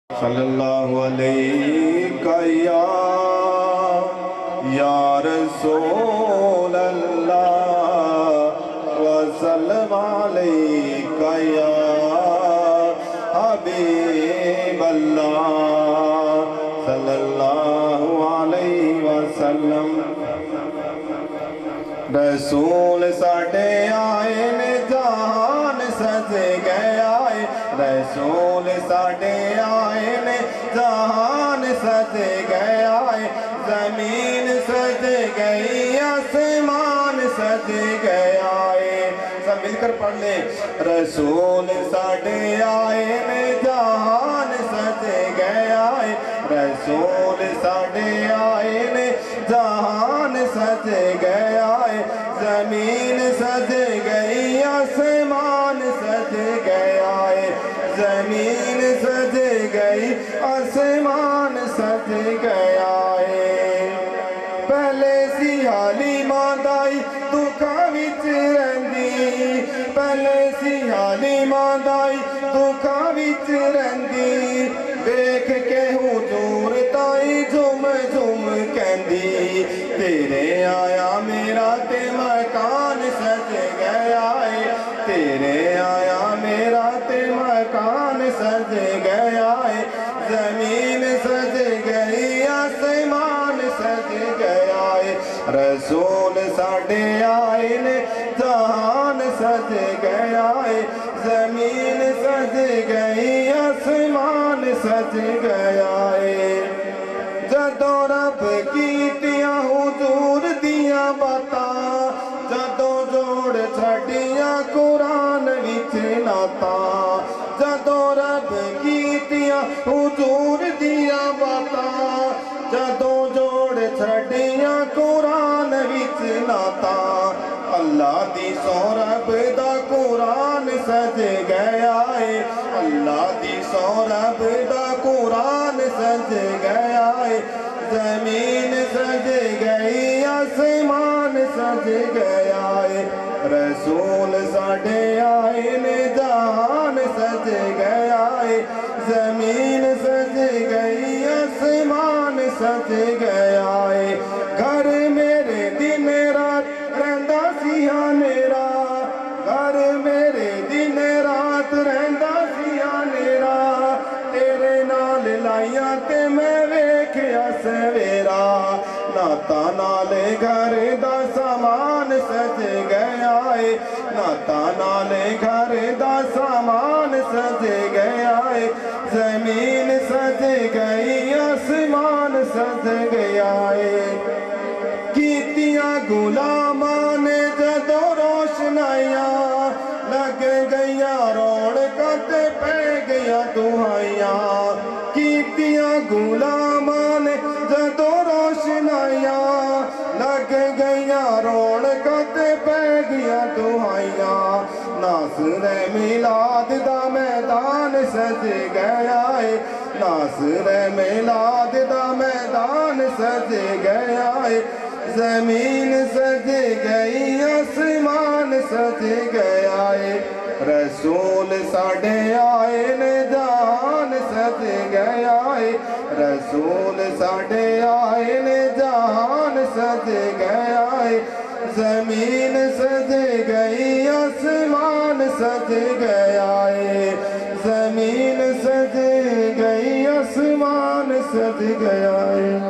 सल्लल्लाहु अलैहि या रसूल अल्लाह वसल्लम अलैका या हबीब अल्लाह सल्लल्लाहु अलैहि वसल्लम। रसूल साढ़े आए ने जहान सज गया है, रसूल साढ़े आए ने जहान सज गया है, जमीन सज गई आसमान सज गया है। सब मिलकर पढ़ ले। रसूल साढ़े आए ने जहान सज गया है, रसूल साढ़े आए ने जहान सज गया है, जमीन सज गई आसमान सज गया है, जमीन सज गई आसमान सज गया है। पहले सी हाली मादाई दुखा विच रहिंदी, पहले सी हाली मादाई दुखा विच रहिंदी, देख के हुजूर ताई झुम झुम कहंदी, तेरे आया मेरा ते मकान सज गया है, तेरे आया मेरा ते मकान सज गया है, जमीन सज गई आसमान सज गया है। रसूल साढ़े आए ने जहान सज गया है, जमीन सज गई आसमान सज गया है। जदों रब कीतियां हुजूर दियां बातां, जदों जोड़ छड़ियां कुरान विच नातां, जदों रब कीतियां हुजूर दियां बातां, जदों जोड़ छड़ियां कुरान विच नातां, अल्लाह दी सौ रब दा कुरान सज गया है, अल्लाह दी सौ रब दा कुरान सज गया है, जमीन सज गई आसमान सज गया है। रसूल साढ़े आए ने जहान सज गया है, जमीन सज गई आसमान सज गया है। घर मेरे दिन रात रहिंदा सी हनेरा, घर मेरे दिन रात रहिंदा सी हनेरा, तेरे नाल लाइया ते मैं वेखिया सवेरा, नाता नाले घर दा सामान सज गया है, नाता नाले घर दा सामान सज गया है, जमीन सज गई आसमान सज गया है। कीतियां गुलामां ने जदों रोशनाइयां, लग गईयां रौनकां ते पै गईयां दुहाइयां, कीतियां गुलामां ने जदों रोशनाइयां, लग गईयां रौनकां ते पै गईयां दुहाइयां। नासरे मिलाद दा मैदान सज गया है, नासरे मिलाद दा मैदान सज गया है, जमीन सज गई आसमान सज गया है। रसूल साढ़े आए ने जहान सज गया है, रसूल साढ़े आए ने जहान सज गया है, जमीन सज गई आसमान सज गया है, जमीन सज गई आसमान सज गया है।